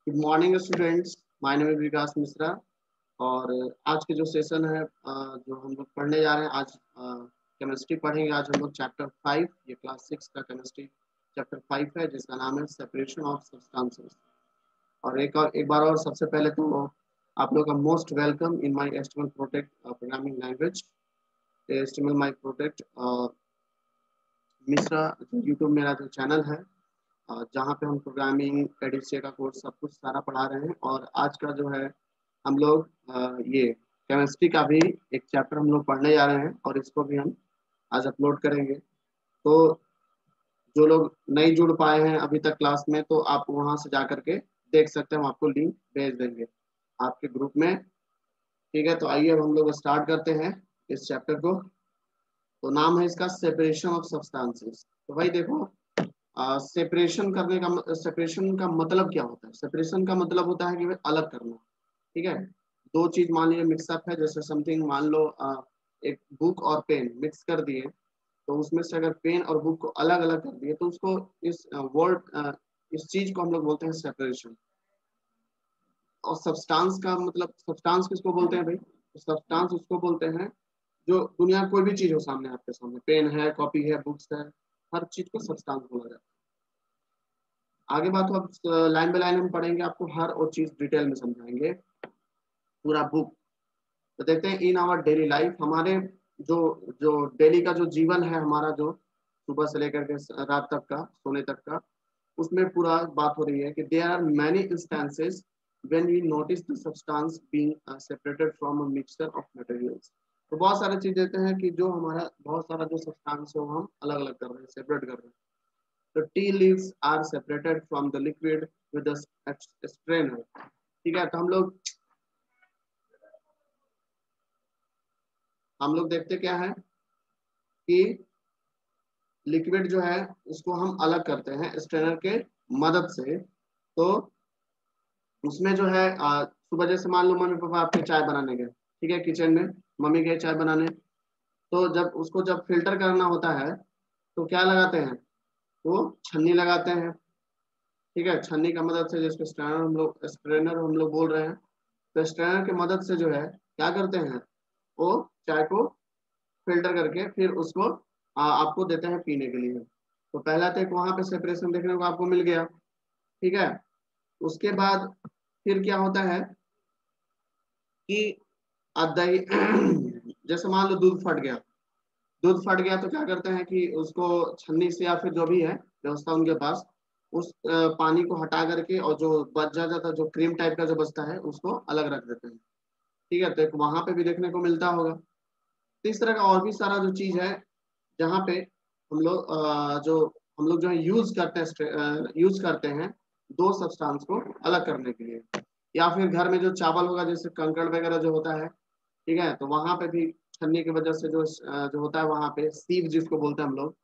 Good morning students, my name is Vikas Mishra. और आज के जो सेशन है जो हम लोग पढ़ने जा रहे हैं आज केमिस्ट्री पढ़ेंगे। आज हम लोग चैप्टर 5, ये क्लास 6 का केमिस्ट्री चैप्टर 5 है, जिसका नाम है सेपरेशन ऑफ सब्सटेंसेस। और एक बार और सबसे पहले तो आप लोग का most welcome in my HTML protect programming language. HTML my protect Mishra YouTube मेरा जो चैनल है, जहाँ पे हम प्रोग्रामिंग एडीसी का कोर्स सब कुछ सारा पढ़ा रहे हैं। और आज का जो है हम लोग ये केमिस्ट्री का भी एक चैप्टर हम लोग पढ़ने जा रहे हैं और इसको भी हम आज अपलोड करेंगे। तो जो लोग नहीं जुड़ पाए हैं अभी तक क्लास में, तो आप वहां से जा करके देख सकते हैं, हम आपको लिंक भेज देंगे आपके ग्रुप में। ठीक है, तो आइए अब हम लोग स्टार्ट करते हैं इस चैप्टर को। तो नाम है इसका सेपरेशन ऑफ सब्सटेंसेस। तो भाई देखो, सेपरेशन का मतलब क्या होता है। सेपरेशन का मतलब होता है कि भाई अलग करना। ठीक है, दो चीज मान लीजिए मिक्सअप है, जैसे समथिंग मान लो एक बुक और पेन मिक्स कर दिए, तो उसमें से अगर पेन और बुक को अलग अलग कर दिए तो उसको इस वर्ड इस चीज को हम लोग बोलते हैं सेपरेशन। और सब्सटेंस का मतलब, सब्सटेंस किसको बोलते हैं भाई? तो सब्सटेंस उसको बोलते हैं जो दुनिया कोई भी चीज हो सामने, आपके सामने पेन है, कॉपी है, बुक्स है, हर चीज को सब्सटेंस बोला जाता है। आगे बात हो, अब लाइन बाय लाइन हम पढ़ेंगे, आपको हर और चीज डिटेल में समझाएंगे पूरा बुक। तो देखते हैं इन आवर डेली लाइफ, हमारे जो जो डेली का जो जीवन है हमारा, जो सुबह से लेकर के रात तक का, सोने तक का, उसमें पूरा बात हो रही है कि there are many instances when we notice the substance being separated from a mixture of materials. तो बहुत सारे चीज देते हैं कि जो हमारा बहुत सारा जो सब्सटेंस है वो हम अलग अलग कर रहे हैं, सेपरेट कर रहे हैं। तो tea leaves are separated from the liquid with the strainer. ठीक है, तो हम लोग देखते क्या है कि लिक्विड जो है उसको हम अलग करते हैं स्ट्रेनर के मदद से। तो उसमें जो है सुबह जैसे मान लो मम्मी पापा आपके चाय बनाने गए, ठीक है, किचन में मम्मी गए चाय बनाने, तो जब फिल्टर करना होता है तो क्या लगाते हैं? वो छन्नी लगाते हैं। ठीक है, छन्नी का मदद से, जिसको स्ट्रेनर हम लोग बोल रहे हैं, तो स्ट्रेनर की मदद से जो है क्या करते हैं, वो चाय को फिल्टर करके फिर उसको आपको देते हैं पीने के लिए। तो पहला तो एक वहां पे सेपरेशन देखने को आपको मिल गया। ठीक है, उसके बाद फिर क्या होता है कि दही जैसे मान लो दूध फट गया तो क्या करते हैं कि उसको छन्नी से या फिर जो भी है व्यवस्था उनके पास, उस पानी को हटा करके और जो बच जाता जो क्रीम टाइप का जो बचता है उसको अलग रख देते हैं। ठीक है, तो एक वहां पे भी देखने को मिलता होगा। तो इस तरह का और भी सारा जो चीज है, जहाँ पे हम लोग जो है यूज करते हैं दो सब्सटेंस को अलग करने के लिए। या फिर घर में जो चावल होगा, जैसे कंकड़ वगैरह जो होता है, ठीक है, तो वहां पे भी छन्नी की वजह से जो होता है वहां पे सीव जिसको बोलते हैं हम लोग,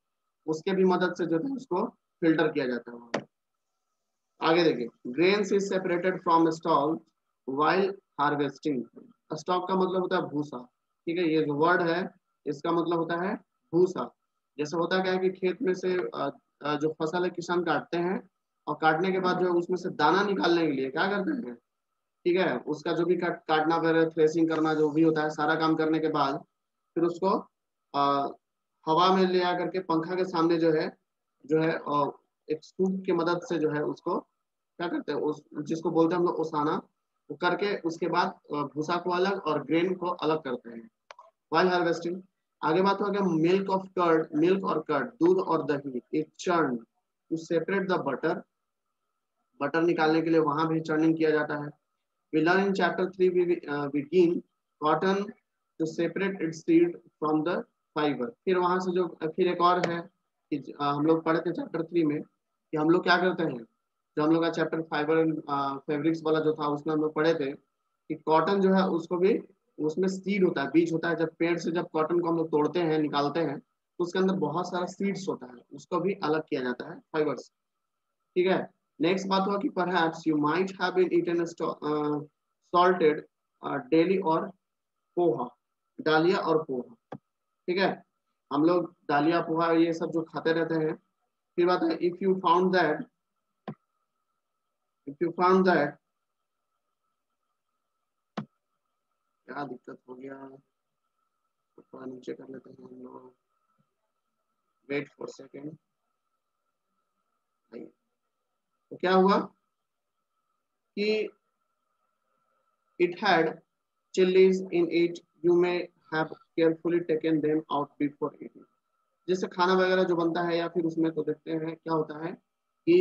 उसके भी मदद से जो है उसको फिल्टर किया जाता है वहां पे। आगे देखिए, grains is separated from stock while harvesting. Stock का मतलब होता है भूसा। ठीक है, ये जो वर्ड है इसका मतलब होता है भूसा। जैसे होता क्या है कि खेत में से जो फसल है किसान काटते हैं, और काटने के बाद जो है उसमें से दाना निकालने के लिए क्या करते हैं, ठीक है, उसका जो भी काटना वगैरह, थ्रेसिंग करना जो भी होता है, सारा काम करने के बाद फिर उसको आ, हवा में ले आकर के पंखा के सामने जो है एक सूप की मदद से जो है उसको क्या करते हैं, उस जिसको बोलते हैं हम लोग ओसाना, वो करके उसके बाद भूसा को अलग और ग्रेन को अलग करते हैं व्हाइल हार्वेस्टिंग। आगे बात हो गया मिल्क और कर्ड, दूध और दही एक churn to separate the butter. Butter निकालने के लिए वहां भी चर्निंग किया जाता है। We learn in chapter 3 we begin cotton to separate its seed from the fiber। फिर वहां से जो फिर एक और है कि हम लोग पढ़े थे चैप्टर 3 में कि हम लोग क्या करते हैं, जो हम लोग का चैप्टर फाइबर एंड फैब्रिक्स वाला जो था उसमें हम लोग पढ़े थे कि कॉटन जो है उसको भी, उसमें सीड होता है, बीज होता है। जब पेड़ से जब कॉटन को हम लोग तोड़ते हैं, निकालते हैं, तो उसके अंदर बहुत सारा सीड्स होता है, उसको भी अलग किया जाता है फाइबर से। ठीक है, नेक्स्ट बात हुआ कि perhaps you might have been eaten salted daily और पोहा, दालिया और पोहा। ठीक है, हम लोग दालिया पोहा ये सब जो खाते रहते हैं। फिर बात है इफ यू फाउंड दैट, क्या दिक्कत हो गया, तो थोड़ा नीचे कर लेते हैं हम लोग, वेट फॉर सेकेंड। तो क्या हुआ कि it had chilies in it, you may have carefully taken them out before eating। जैसे खाना वगैरह जो बनता है या फिर उसमें तो देखते हैं क्या होता है कि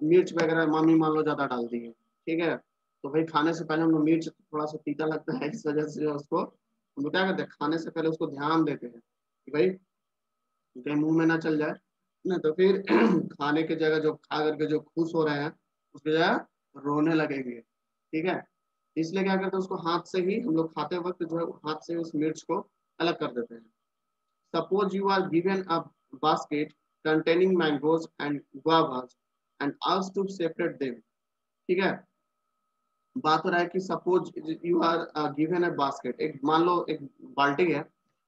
मिर्च वगैरह मामी मान लो ज्यादा डाल दी है, ठीक है, तो भाई खाने से पहले हम लोग, मिर्च थोड़ा सा तीता लगता है, इस वजह से उसको हम लोग क्या करते हैं, खाने से पहले उसको ध्यान देते हैं कि भाई कहीं मुंह में ना चल जाए ना, तो फिर खाने की जगह जो खा करके जो खुश हो रहे हैं उसकी जगह रोने लगेंगे, ठीक है। इसलिए क्या करते हैं, उसको हाथ से ही हम लोग खाते वक्त जो है हाथ से उस मिर्च को अलग कर देते हैं। Suppose you are given a basket containing mangoes and guavas and asked to separate them, ठीक है। बात हो रहा है कि suppose you are given a basket, एक मान लो एक बाल्टी है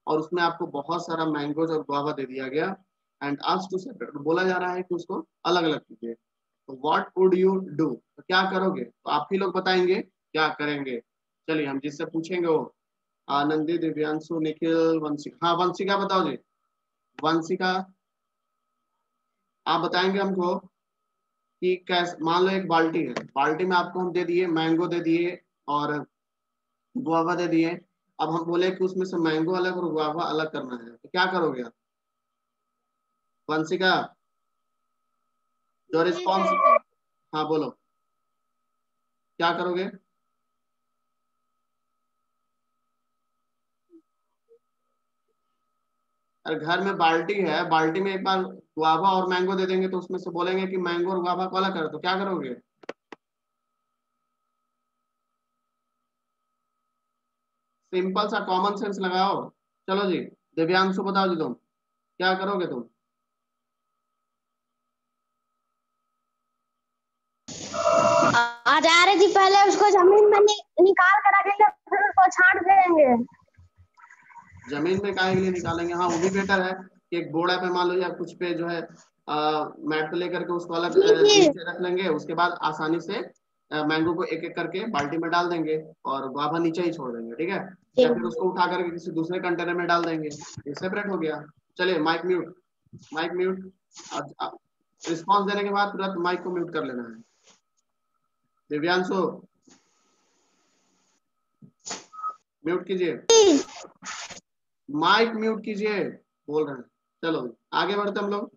और उसमें आपको बहुत सारा मैंगोज और गुआवा दे दिया गया, एंड आस्क्ड टू सेपरेट, बोला जा रहा है कि उसको अलग अलग कीजिए, तो व्हाट वुड यू डू, तो क्या करोगे, तो आप ही लोग बताएंगे क्या करेंगे। चलिए हम जिससे पूछेंगे वो आनंदी, दिव्यांशु, निखिल, वंशिका। हाँ वंशिका बताओ जी, वंशिका आप बताएंगे हमको कि कैसे, मान लो एक बाल्टी है, बाल्टी में आपको हम दे दिए मैंगो दे दिए और गुआवा दे दिए, अब हम बोले कि उसमें से मैंगो अलग और गुआवा अलग करना है, तो क्या करोगे आप वंशिका, जो जी रिस्पॉन्स, सर। हाँ बोलो क्या करोगे। अरे घर में बाल्टी है, बाल्टी में एक बार गुआवा और मैंगो दे देंगे तो उसमें से बोलेंगे कि मैंगो और गुआवा को अलग करो, तो क्या करोगे। सिंपल सा कॉमन सेंस लगाओ। चलो जी दिव्यांशु बताओ जी, तुम क्या करोगे तुम। आचार्य जी पहले उसको जमीन में निकाल कर रखेंगे, फिर उसको छांट देंगे। जमीन में काहे के लिए निकालेंगे, हाँ वो भी बेटर है कि एक बोड़ा पे मान लो या कुछ पे जो है मैट पे लेकर के उसको अलग जी जी नीचे रख लेंगे, उसके बाद आसानी से मैंगो को एक एक करके बाल्टी में डाल देंगे और गुआवा नीचे ही छोड़ देंगे, ठीक है। जी। या फिर उसको उठा करके किसी दूसरे कंटेनर में डाल देंगे, ये सेपरेट हो गया। चलिए mic mute, mic mute. Response देने के बाद तुरंत माइक को म्यूट कर लेना है। दिव्यांशु म्यूट कीजिए, माइक म्यूट कीजिए, बोल रहे हैं। चलो आगे बढ़ते हम लोग।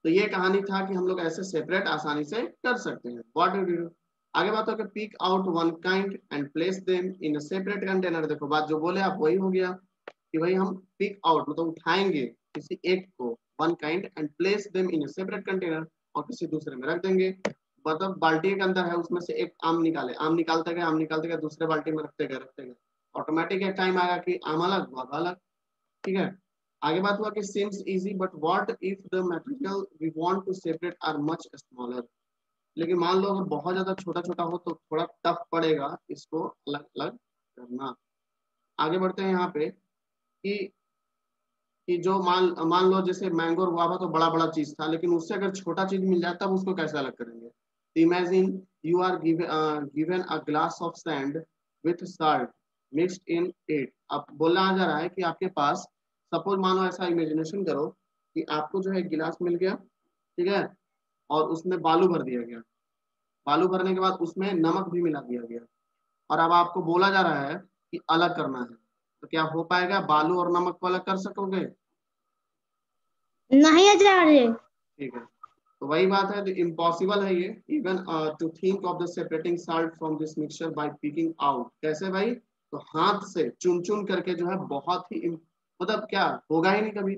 तो ये कहानी था कि हम लोग ऐसे सेपरेट आसानी से कर सकते हैं। व्हाट डू यू, आगे बात हो कि pick out one kind and place them in a separate container. देखो बात जो बोले आप वही हो गया कि भाई हम पिक आउट मतलब उठाएंगे किसी एक को, one kind and place them in a separate container, और किसी दूसरे में रख देंगे। मतलब बाल्टी के अंदर है उसमें से एक आम निकाले, आम निकालते गए, आम निकालते गए, दूसरे बाल्टी में रखते गए, ऑटोमेटिक एक टाइम आएगा कि आम अलग गुआवा अलग, ठीक है। आगे बात हुआ कि seems easy but what if the material we want to separate are much smaller। लेकिन मान लो अगर बहुत ज्यादा छोटा छोटा हो तो थोड़ा टफ पड़ेगा इसको अलग अलग करना। आगे बढ़ते हैं यहाँ पे कि जो मान मान लो जैसे मैंगो और गुआवा तो बड़ा बड़ा चीज था, लेकिन उससे अगर छोटा चीज मिल जाए तब उसको कैसे अलग करेंगे। Imagine you are given a glass of sand with salt mixed in it. अब बोलना जा रहा है कि आपके पास, सपोज मानो ऐसा इमेजिनेशन करो कि आपको जो है एक गिलास मिल गया, ठीक है, और उसमें बालू भर दिया गया, बालू भरने के बाद उसमें नमक भी मिला दिया गया, और अब आपको बोला जा रहा है कि अलग करना है, तो क्या हो पाएगा, बालू और नमक को अलग कर सकोगे। नहीं आचार्य। ठीक है, तो वही बात है, इम्पॉसिबल है ये even to think of the separating salt from this mixture by picking out. कैसे भाई, तो हाथ से चुन चुन करके जो है, बहुत ही मतलब क्या होगा ही नहीं कभी।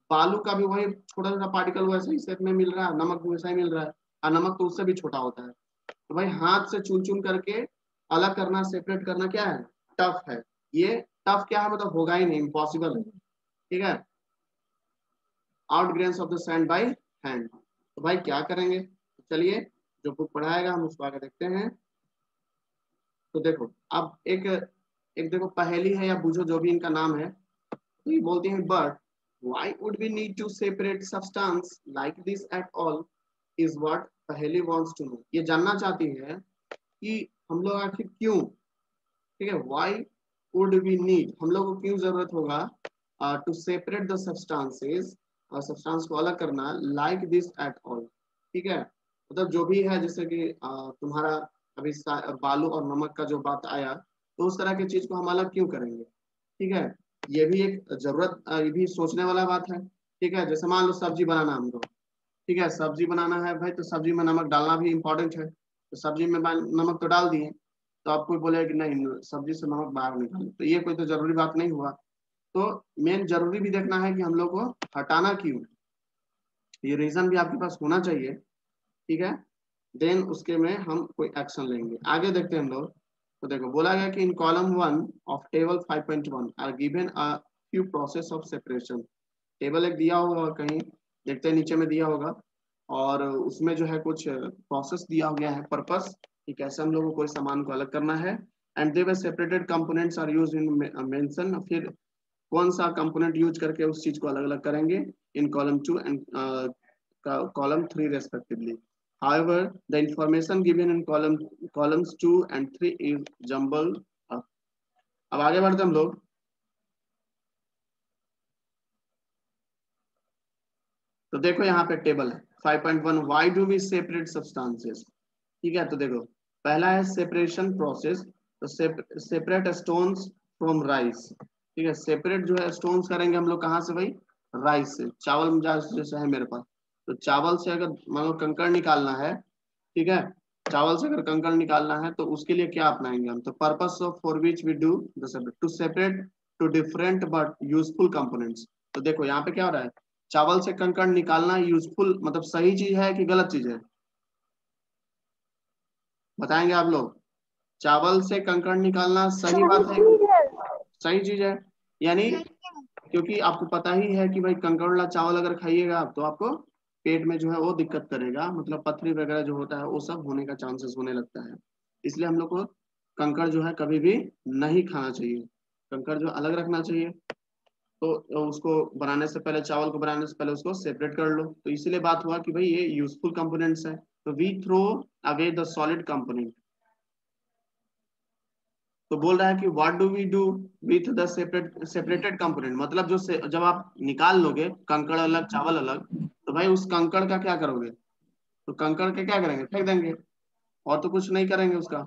बालू का भी वही छोटा छोटा पार्टिकल वैसे ही शेप में मिल रहा है, नमक भी वैसा ही मिल रहा है, और नमक तो उससे भी छोटा होता है। तो भाई हाथ से चुन चुन करके अलग करना, सेपरेट करना क्या है, टफ है। ये टफ क्या है, मतलब होगा ही नहीं, इम्पॉसिबल है, ठीक है। Out grains of the sand by hand, तो भाई क्या करेंगे, तो चलिए जो बुक पढ़ाएगा हम उसको आगे देखते हैं। तो देखो अब एक एक देखो पहेली है या बूझो जो भी इनका नाम है, तो ये बोलती है bird Why would we need to separate substance like this at all is what पहली wants to know. ये जानना चाहती है कि हम लोग आखिर क्यों, ठीक है, why would we need, हम लोग को क्यों जरूरत होगा to separate the substances, substance को अलग करना like this at all, ठीक है, मतलब जो भी है, जैसे कि तुम्हारा अभी बालू और नमक का जो बात आया, तो उस तरह की चीज को हम अलग क्यों करेंगे, ठीक है, ये भी एक जरूरत, ये भी सोचने वाला बात है, ठीक है। जैसे मान लो सब्जी बनाना हमको, ठीक है, सब्जी बनाना है भाई, तो सब्जी में नमक डालना भी इम्पोर्टेंट है, तो सब्जी में नमक तो डाल दिए, तो आप कोई बोलेगा कि नहीं सब्जी से नमक बाहर निकालो, तो ये कोई तो जरूरी बात नहीं हुआ। तो मेन जरूरी भी देखना है कि हम लोग को हटाना क्यों, ये रीजन भी आपके पास होना चाहिए, ठीक है, देन उसके में हम कोई एक्शन लेंगे। आगे देखते हैं हम लोग। तो देखो बोला गया कि in column 1 of table 5.1 are given a few process of separation. Table एक दिया होगा कहीं, देखते हैं नीचे में दिया होगा, और उसमें जो है कुछ प्रोसेस दिया गया है, पर्पस कि कैसे हम लोग को कोई सामान को अलग करना है। And they were separated components are used in mention, फिर कौन सा कंपोनेंट यूज करके उस चीज को अलग अलग करेंगे इन column 2 and column 3 respectively. However, the information given in columns 2 and 3 is jumbled up. अब आगे बढ़ते हम लोग। तो देखो यहाँ पे टेबल है 5.1 why do we separate substances, ठीक है। तो देखो पहला है सेपरेशन प्रोसेस, तो सेपरेट स्टोन्स फ्रॉम राइस, ठीक है, सेपरेट जो है स्टोन्स करेंगे हम लोग कहाँ से भाई, राइस से, चावल जैसा है मेरे पास, तो चावल से अगर मान लो कंकड़ निकालना है, ठीक है, चावल से अगर कंकड़ निकालना है तो उसके लिए क्या अपनाएंगे हम, तो purpose of for which we do the separate to separate two different but useful components. तो देखो यहाँ पे क्या हो रहा है, चावल से कंकड़ निकालना यूजफुल मतलब सही चीज है कि गलत चीज है, बताएंगे आप लोग। चावल से कंकड़ निकालना सही बात है, सही चीज है, यानी क्योंकि आपको पता ही है कि भाई कंकड़ वाला चावल अगर खाइएगा तो आपको पेट में जो है वो दिक्कत करेगा, मतलब पथरी वगैरह जो होता है वो सब होने का चांसेस होने लगता है, इसलिए हम लोग को कंकड़ जो है कभी भी नहीं खाना चाहिए, कंकड़ जो अलग रखना चाहिए। तो उसको बनाने से पहले, चावल को बनाने से पहले उसको सेपरेट कर लो, तो इसीलिए बात हुआ कि भाई ये यूजफुल कंपोनेंट्स है। तो we throw away the solid component, तो बोल रहा है कि what do we do with the separated component, मतलब जो जब आप निकाल लोगे कंकड़ अलग चावल अलग, तो भाई उस कंकड़ का क्या करोगे, तो कंकड़ के क्या करेंगे, फेंक देंगे, और तो कुछ नहीं करेंगे उसका,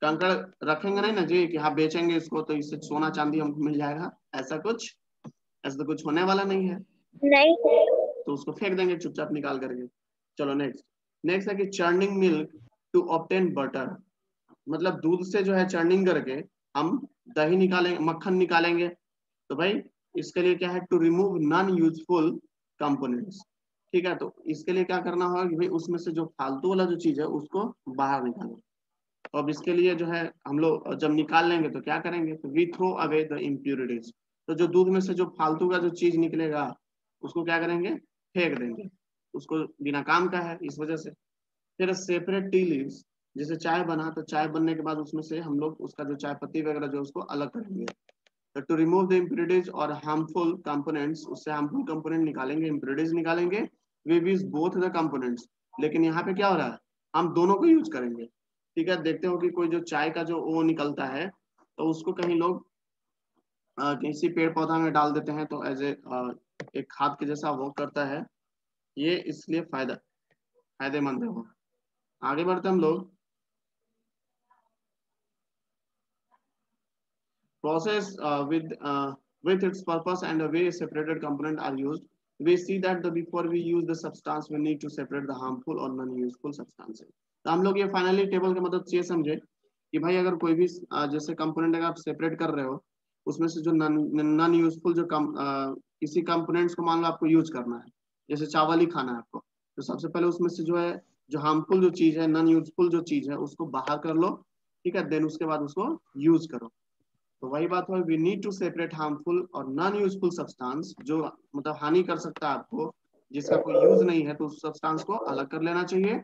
कंकड़ रखेंगे नहीं ना जी कि हाँ बेचेंगे इसको तो इससे सोना चांदी हमको मिल जाएगा, ऐसा कुछ, ऐसा तो कुछ होने वाला नहीं है, नहीं। तो उसको फेंक देंगे चुपचाप निकाल करके। चलो नेक्स्ट, नेक्स्ट है कि churning milk to obtain butter, मतलब दूध से जो है चर्निंग करके हम दही निकालेंगे, मक्खन निकालेंगे, तो भाई इसके लिए क्या है, to remove non useful components, ठीक है, तो इसके लिए क्या करना होगा कि भाई उसमें से जो फालतू वाला जो चीज है उसको बाहर निकालना। तो अब इसके लिए जो है हम लोग जब निकाल लेंगे तो क्या करेंगे, तो we throw away the impurities, तो जो दूध में से जो फालतू का जो चीज निकलेगा उसको क्या करेंगे, फेंक देंगे, उसको बिना काम का है इस वजह से। फिर सेपरेट टी लीव्स, जैसे चाय बना तो चाय बनने के बाद उसमें से हम लोग उसका जो चाय पत्ती वगैरह जो उसको अलग करेंगे, तो टू रिमूव द इम्प्योरिटीज और हार्मफुल कंपोनेंट्स, उससे हार्मफुल कंपोनेंट निकालेंगे, इम्प्योरिटीज निकालेंगे, we use both the components, लेकिन यहाँ पे क्या हो रहा है, हम दोनों को यूज करेंगे, ठीक है। देखते हो कि कोई जो चाय का जो वो निकलता है तो उसको कहीं लोग किसी पेड़ पौधा में डाल देते हैं, तो एज ए एक खाद के जैसा वो करता है, ये इसलिए फायदेमंद है वो। आगे बढ़ते हम लोग। Process with its purpose and the way separated components are used, we see that before we use the substance, we need to separate the harmful or non-useful substances. तो हम लोग ये फाइनली टेबल की मदद से ये समझे कि भाई अगर कोई भी जैसे कंपोनेंट अगर आप सेपरेट कर रहे हो, उसमें से जो नॉन यूजफुल जो किसी कंपोनेंट्स को मान लो आपको यूज करना है, जैसे चावल ही खाना है आपको, तो सबसे पहले उसमें से जो है जो हार्मफुल जो चीज है, नॉन यूजफुल जो चीज है उसको बाहर कर लो, ठीक है, देन उसके बाद उसको यूज करो। तो वही बात है, we need to separate harmful और नॉन यूजफुल सब्सटेंस, जो मतलब हानि कर सकता है आपको, जिसका कोई यूज नहीं है, तो उस सब्सटेंस को अलग कर लेना चाहिए,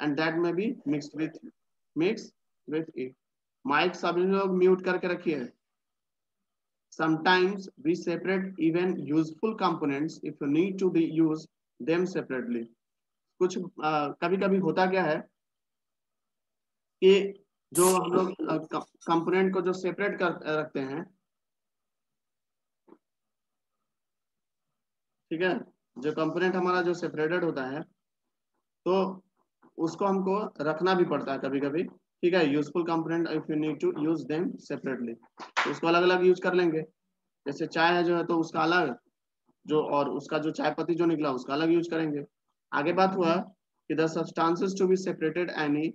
and that may be mix with it. Mic सभी लोग म्यूट करके रखिए। Sometimes we separate even useful components if you need to be use them separately. कुछ कभी कभी होता क्या है कि जो हम लोग कंपोनेंट को जो सेपरेट कर रखते हैं, ठीक है, जो कंपोनेंट हमारा जो सेपरेटेड होता है तो उसको हमको रखना भी पड़ता है कभी कभी, ठीक है। Useful component if you need to use them separately, तो उसको अलग अलग यूज कर लेंगे। जैसे चाय है जो है तो उसका अलग, जो और उसका जो चाय पत्ती जो निकला उसका अलग यूज करेंगे। आगे बात हुआ कि the substances to be separated any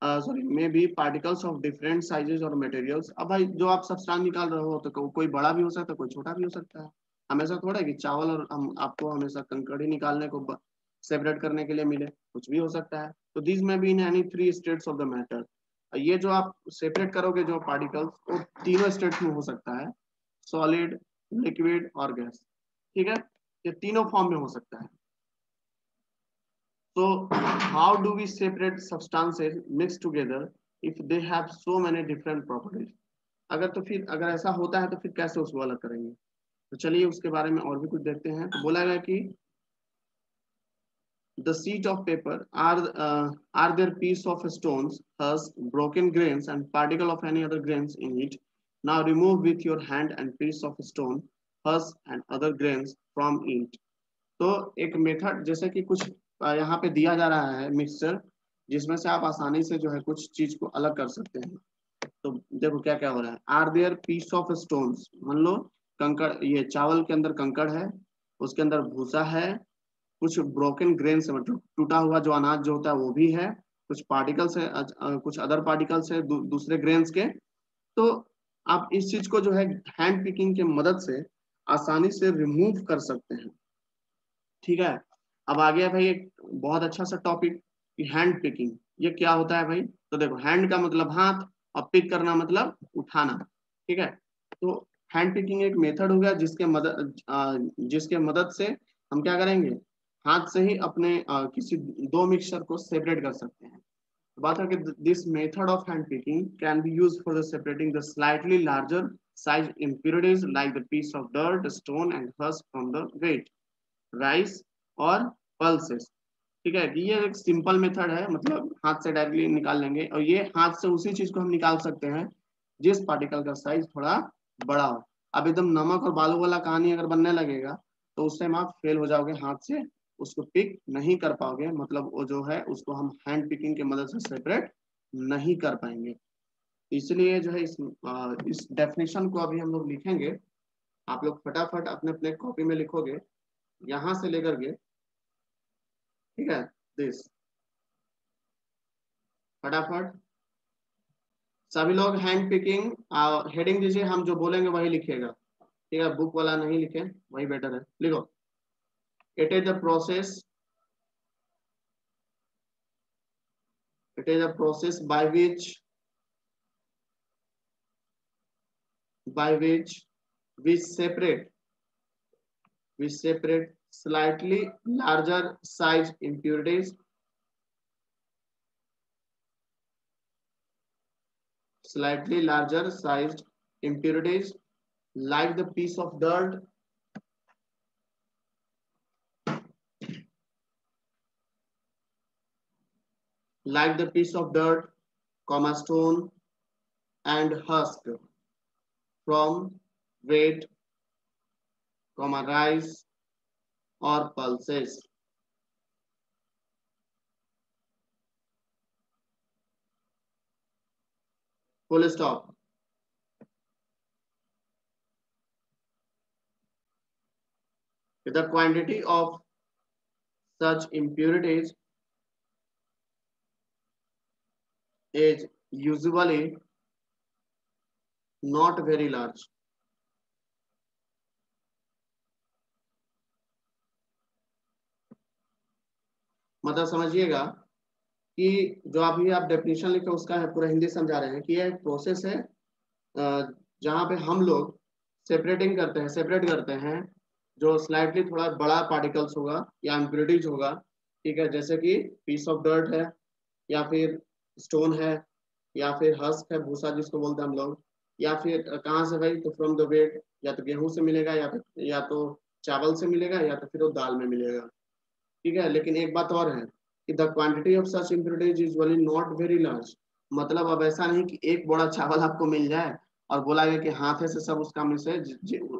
sorry may be particles of different sizes और मटेरियल्स। अब भाई जो आप सब्सटेंस निकाल रहे हो तो कोई बड़ा भी हो सकता है, कोई छोटा भी हो सकता है। हमेशा थोड़ा है कि चावल और हम आपको हमेशा कंकड़ ही निकालने को सेपरेट करने के लिए मिले, कुछ भी हो सकता है। तो दिस में be in any three states of the matter. ये जो आप सेपरेट करोगे जो पार्टिकल्स, वो तीनों स्टेट्स में हो सकता है, सॉलिड, लिक्विड और गैस, ठीक है। ये तीनों फॉर्म में हो सकता है। So how do we separate substances mixed together if they have so many different properties? अगर ऐसा होता है तो फिर कैसे उसको अलग करेंगे? तो चलिए उसके बारे में और भी कुछ देखते हैं। तो बोला गया कि the sheet of paper are there piece of stones, has broken grains and particle of any other grains in it. Now remove with your hand and piece of stone, has and other grains from it. तो एक method जैसे कि कुछ यहाँ पे दिया जा रहा है मिक्सचर, जिसमें से आप आसानी से जो है कुछ चीज को अलग कर सकते हैं। तो देखो क्या क्या हो रहा है। Are there piece of stones, मान लो कंकड़, ये चावल के अंदर कंकड़ है, उसके अंदर भूसा है, कुछ ब्रोकन ग्रेन से मतलब टूटा हुआ जो अनाज जो होता है वो भी है, कुछ पार्टिकल्स है, कुछ अदर पार्टिकल्स है दूसरे ग्रेन्स के। तो आप इस चीज को जो है हैंड पिकिंग की मदद से आसानी से रिमूव कर सकते हैं, ठीक है। अब आ गया भाई एक बहुत अच्छा सा टॉपिक कि हैंड पिकिंग, ये क्या होता है भाई। तो देखो हैंड का मतलब हाथ और पिक करना मतलब उठाना, ठीक है। तो हैंड पिकिंग एक मेथड हो गया जिसके मदद से हम क्या करेंगे, हाथ से ही अपने किसी दो मिक्सचर को सेपरेट कर सकते हैं। बात है कि this method of hand picking can be used for the separating the slightly larger size impurities like the piece of dirt, stone and husk from the weight, rice और पल्सेस, ठीक है। कि ये एक सिंपल मेथड है, मतलब हाथ से डायरेक्टली निकाल लेंगे, और ये हाथ से उसी चीज को हम निकाल सकते हैं जिस पार्टिकल का साइज थोड़ा बड़ा हो। अब एकदम नमक और बालू वाला कहानी अगर बनने लगेगा तो उस टाइम आप फेल हो जाओगे, हाथ से उसको पिक नहीं कर पाओगे, मतलब वो जो है उसको हम हैंड पिकिंग की मदद से सेपरेट नहीं कर पाएंगे। इसलिए जो है इस डेफिनेशन को अभी हम लोग लिखेंगे। आप लोग फटाफट अपने अपने कॉपी में लिखोगे यहां से लेकर के, ठीक है। दिस फटाफट सभी लोग हैंड पिकिंग हेडिंग दीजिए, हम जो बोलेंगे वही लिखेगा, ठीक है। बुक वाला नहीं लिखे, वही बेटर है। लिखो, it is the process, it is a process by which we separate slightly larger size impurities, slightly larger sized impurities like the piece of dirt, comma stone and husk from wheat, comma rice or pulses. Full stop. The quantity of such impurities is usually not very large. मतलब समझिएगा कि जो अभी आप definition लिखे उसका है पूरा हिंदी समझा रहे हैं कि यह एक प्रोसेस है जहां पे हम लोग सेपरेट करते हैं जो स्लाइटली थोड़ा बड़ा पार्टिकल्स होगा या इम्प्योरिटीज होगा, ठीक है। जैसे कि पीस ऑफ डर्ट है, या फिर स्टोन है, या फिर हस्क है, भूसा जिसको बोलते हैं हम लोग, या फिर कहाँ से भाई, तो फ्रॉम द वेट, या तो गेहूं से मिलेगा, या तो चावल से मिलेगा, या तो फिर वो दाल में मिलेगा। ठीक है, लेकिन एक बात और है कि the quantity of such impurities usually not very large. मतलब अब ऐसा नहीं कि एक बोरा चावल आपको मिल जाए और बोला गया कि हाथे से सब उसका में से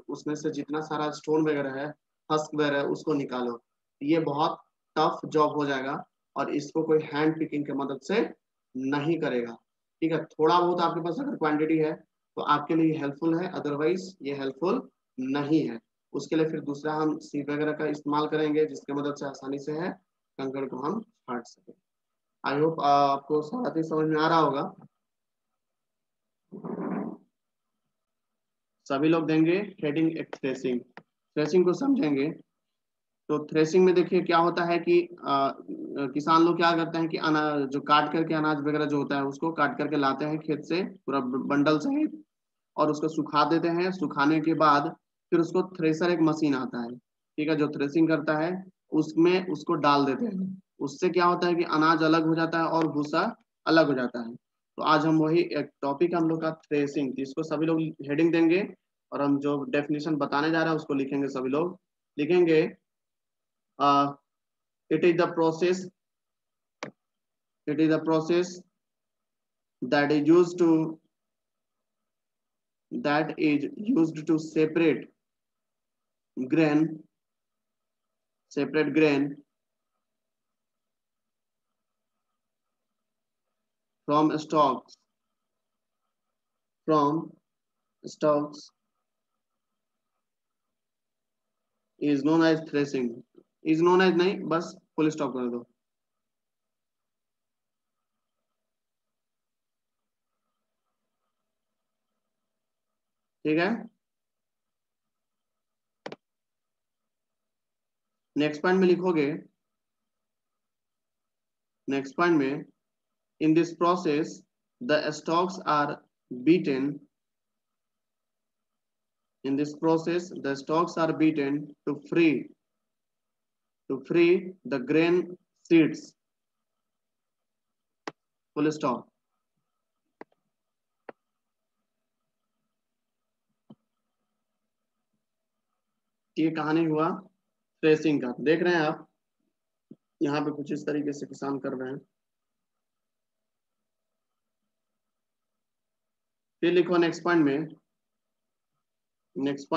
उसमें से जितना सारा स्टोन वगैरह है, हस्क वगैरह है, उसको निकालो। ये बहुत टफ जॉब हो जाएगा और इसको कोई हैंड पिकिंग की मदद से नहीं करेगा। ठीक है, थोड़ा बहुत आपके पास अगर क्वांटिटी है तो आपके लिए हेल्पफुल है, अदरवाइज ये हेल्पफुल नहीं है। उसके लिए फिर दूसरा हम सीप वगैरह का इस्तेमाल करेंगे, जिसकी मदद से आसानी से है कंकड़ को हम छांट सके। आई होप आपको सारा चीज समझ में आ रहा होगा। सभी लोग देंगे हेडिंग एक थ्रेसिंग। थ्रेसिंग को समझेंगे तो थ्रेसिंग में देखिए क्या होता है कि किसान लोग क्या करते हैं कि अनाज जो काट करके, अनाज वगैरह जो होता है उसको काट करके लाते हैं खेत से पूरा बंडल सहित, और उसको सुखा देते हैं। सुखाने के बाद फिर उसको थ्रेसर, एक मशीन आता है, ठीक है, जो थ्रेसिंग करता है, उसमें उसको डाल देते हैं। उससे क्या होता है कि अनाज अलग हो जाता है और भूसा अलग हो जाता है। तो आज हम वही एक टॉपिक हम लोग का थ्रेसिंग, जिसको सभी लोग हेडिंग देंगे और हम जो डेफिनेशन बताने जा रहे हैं उसको लिखेंगे। सभी लोग लिखेंगे it is the process it is the process that is used to separate grain from stalks is known as threshing। is known as नहीं, बस फुल स्टॉप कर दो। ठीक है, नेक्स्ट पॉइंट में लिखोगे, नेक्स्ट पॉइंट में in this process the stalks are beaten in this process the stalks are beaten to free the grain seeds, full stop। ये कहानी हुआ थ्रेसिंग का। देख रहे हैं आप यहाँ पे कुछ इस तरीके से किसान कर रहे हैं। फिर लिखो नेक्स्ट पॉइंट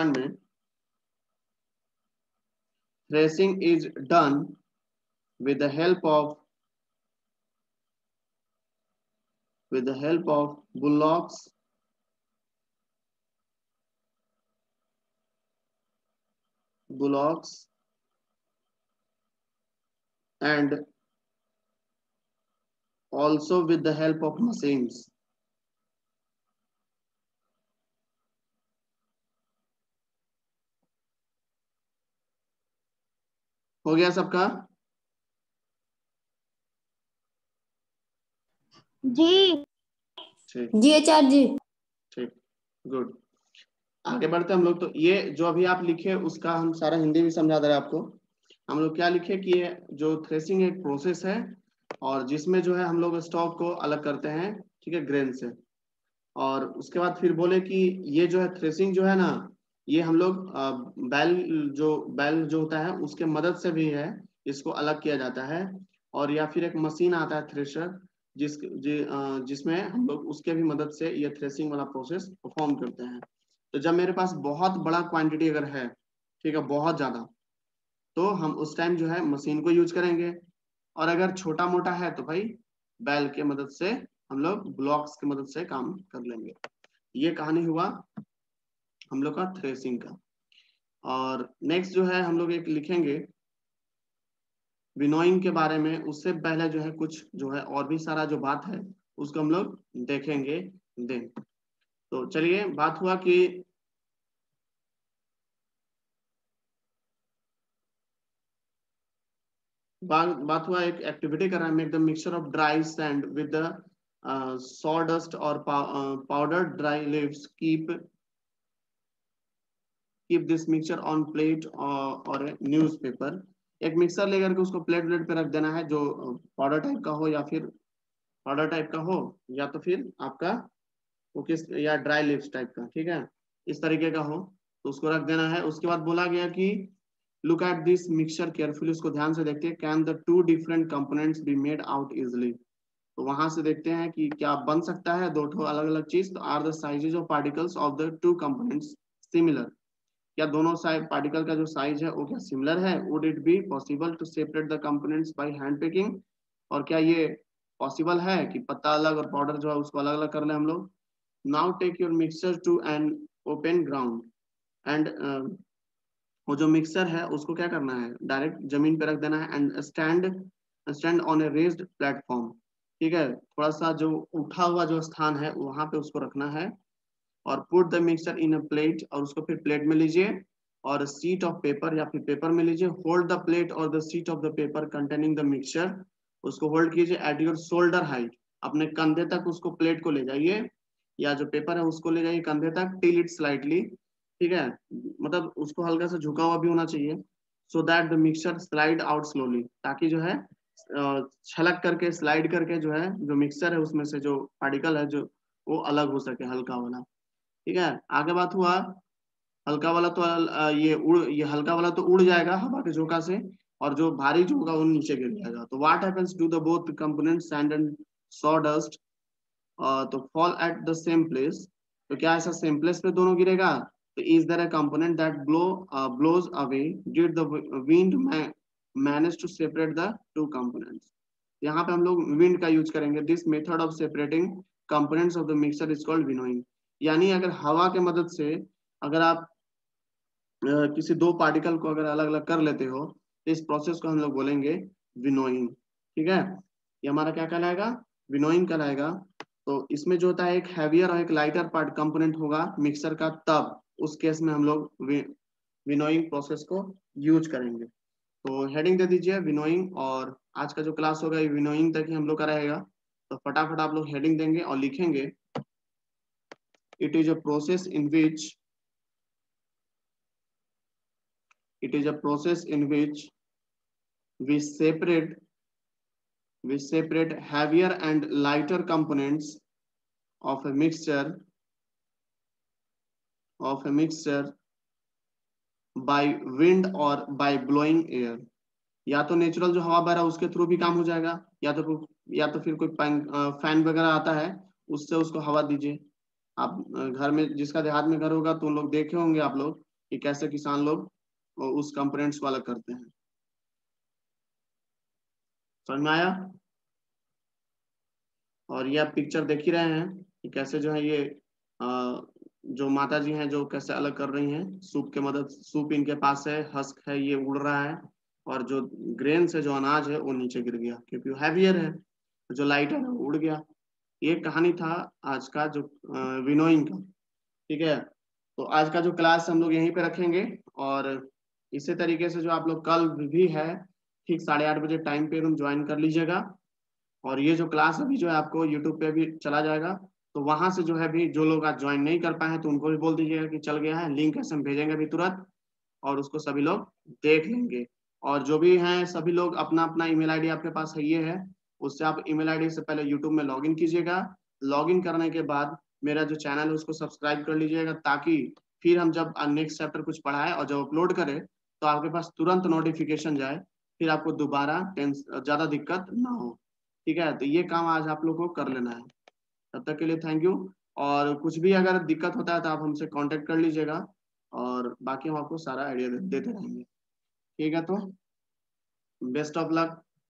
में, threshing is done with the help of bullocks and also with the help of machines। हो गया सबका? जी ठीक जी आचार्य जी। ठीक, गुड। आगे बढ़ते हम लोग। तो ये जो अभी आप लिखे उसका हम सारा हिंदी भी समझा दे रहे हैं आपको। हम लोग क्या लिखे कि ये जो थ्रेसिंग एक प्रोसेस है और जिसमें जो है हम लोग स्टॉक को अलग करते हैं, ठीक है, ग्रेन से। और उसके बाद फिर बोले कि ये जो है थ्रेसिंग जो है ना, ये हम लोग बैल जो होता है उसके मदद से भी है, इसको अलग किया जाता है। और या फिर एक मशीन आता है थ्रेशर, जिसमें हम लोग उसके भी मदद से ये थ्रेसिंग वाला प्रोसेस परफॉर्म करते हैं। तो जब मेरे पास बहुत बड़ा क्वांटिटी अगर है, ठीक है, बहुत ज्यादा, तो हम उस टाइम जो है मशीन को यूज करेंगे। और अगर छोटा मोटा है तो भाई बैल के मदद से, हम लोग ब्लॉक्स की मदद से काम कर लेंगे। ये कहानी हुआ हम लोग का थ्रेसिंग का। और नेक्स्ट जो है हम लोग एक लिखेंगे विनोइंग के बारे में। उससे पहले जो है कुछ जो है और भी सारा जो बात है उसको हम लोग देखेंगे देन। तो चलिए, बात हुआ कि बात हुआ एक एक्टिविटी कर रहा है, make the mixture of dry sand with the sawdust or powdered dry leaves, keep this mixture on plate or a newspaper। एक मिक्सर लेकर के उसको प्लेट पे रख देना है, जो पाउडर टाइप का हो या फिर या तो फिर आपका वो किस, या ड्राई लीव्स टाइप का, ठीक है, इस तरीके का हो तो उसको रख देना है। उसके बाद बोला गया कि look at this mixture carefully, उसको ध्यान से देखते हैं, can the two different components be made out easily, तो वहां से देखते हैं कि क्या बन सकता है दो ठो अलग अलग चीज। तो are the sizes of particles of the two components similar, क्या दोनों साइड पार्टिकल का जो साइज है वो क्या सिमिलर है। Would it be possible to separate the components by hand picking, और क्या ये पॉसिबल है कि पत्ता अलग और पाउडर जो है उसको अलग अलग कर ले हम लोग। Now take your mixture to an open ground and, वो जो मिक्सर है उसको क्या करना है, डायरेक्ट जमीन पे रख देना है। And stand on A raised platform, ठीक है, थोड़ा सा जो उठा हुआ जो स्थान है वहां पे उसको रखना है। और put the mixer in a plate, और उसको फिर प्लेट में लीजिए, और सीट ऑफ पेपर या फिर पेपर में लीजिए। होल्ड द प्लेट और the seat of the paper containing the mixture, उसको होल्ड कीजिए एट योर शोल्डर हाइट, अपने कंधे तक उसको प्लेट को ले जाइए, या जो पेपर है उसको ले जाइए कंधे तक, टिल इट स्लाइटली, ठीक है, मतलब उसको हल्का सा झुका हुआ भी होना चाहिए। So that the mixture slide out slowly, ताकि जो है छलक करके स्लाइड करके जो है जो मिक्सचर है उसमें से जो पार्टिकल है जो वो अलग हो सके, हल्का वाला, ठीक है। आगे बात हुआ हल्का वाला, तो ये हल्का वाला तो उड़ जाएगा हवा के झोंका से, और जो भारी जो होगा वो नीचे गिर जाएगा। तो what happens to the both components sand and sawdust, तो fall at the same place, तो क्या ऐसा सेम प्लेस पे दोनों गिरेगा। तो is there a component that blows away, did the wind manage to separate the two components, यहाँ पे हम लोग विंड का यूज करेंगे। This method of separating components of the mixture is called winnowing, यानी अगर हवा के मदद से अगर आप किसी दो पार्टिकल को अगर अलग अलग कर लेते हो तो इस प्रोसेस को हम लोग बोलेंगे विनोइंग, ठीक है। ये हमारा क्या कहलाएगा, विनोइंग कहलाएगा। तो इसमें जो होता है एक हैवियर और एक लाइटर पार्ट कंपोनेंट होगा मिक्सर का, तब उस केस में हम लोग विनोइंग प्रोसेस को यूज करेंगे। तो हेडिंग दे दीजिए विनोइंग, और आज का जो क्लास होगा ये विनोइंग तक ही हम लोग का रहेगा। तो फटाफट आप लोग हेडिंग देंगे और लिखेंगे, it is a process in which it is a process in which we separate heavier and lighter components of a mixture by wind or by blowing air, या तो नेचुरल जो हवा बह रहा है उसके थ्रू भी काम हो जाएगा, या तो फिर कोई फैन वगैरह आता है उससे उसको हवा दीजिए। आप घर में जिसका देहात में घर होगा तो उन लोग देखे होंगे आप लोग कि कैसे किसान लोग उस कंपोनेंट्स को अलग करते हैं। समझ में आया। और ये आप पिक्चर देख ही रहे हैं कि कैसे जो है ये जो माता जी हैं जो कैसे अलग कर रही हैं सूप के मदद, सूप इनके पास है, हस्क है, ये उड़ रहा है, और जो ग्रेन से जो अनाज है वो नीचे गिर गया क्योंकि वो हैवियर है, जो लाइटर है वो उड़ गया। ये कहानी था आज का जो विनोइंग का, ठीक है। तो आज का जो क्लास हम लोग यहीं पे रखेंगे, और इसी तरीके से जो आप लोग कल भी है ठीक 8:30 बजे टाइम पे एकदम ज्वाइन कर लीजिएगा। और ये जो क्लास अभी जो है आपको यूट्यूब पे भी चला जाएगा, तो वहां से जो है भी जो लोग आज ज्वाइन नहीं कर पाए हैं तो उनको भी बोल दीजिएगा कि चल गया है, लिंक ऐसे हम भेजेंगे अभी तुरंत, और उसको सभी लोग देख लेंगे। और जो भी हैं सभी लोग अपना अपना ईमेल आईडी आपके पास है, ये है, उससे आप ईमेल आईडी से पहले यूट्यूब में लॉगिन कीजिएगा। लॉगिन करने के बाद मेरा जो चैनल है उसको सब्सक्राइब कर लीजिएगा, ताकि फिर हम जब नेक्स्ट चैप्टर कुछ पढ़ाए और जब अपलोड करें तो आपके पास तुरंत नोटिफिकेशन जाए, फिर आपको दोबारा ज्यादा दिक्कत ना हो, ठीक है। तो ये काम आज आप लोग को कर लेना है। तब तक के लिए थैंक यू, और कुछ भी अगर दिक्कत होता है तो आप हमसे कांटेक्ट कर लीजिएगा, और बाकी हम आपको सारा आइडिया देते रहेंगे, ठीक है। तो बेस्ट ऑफ लक।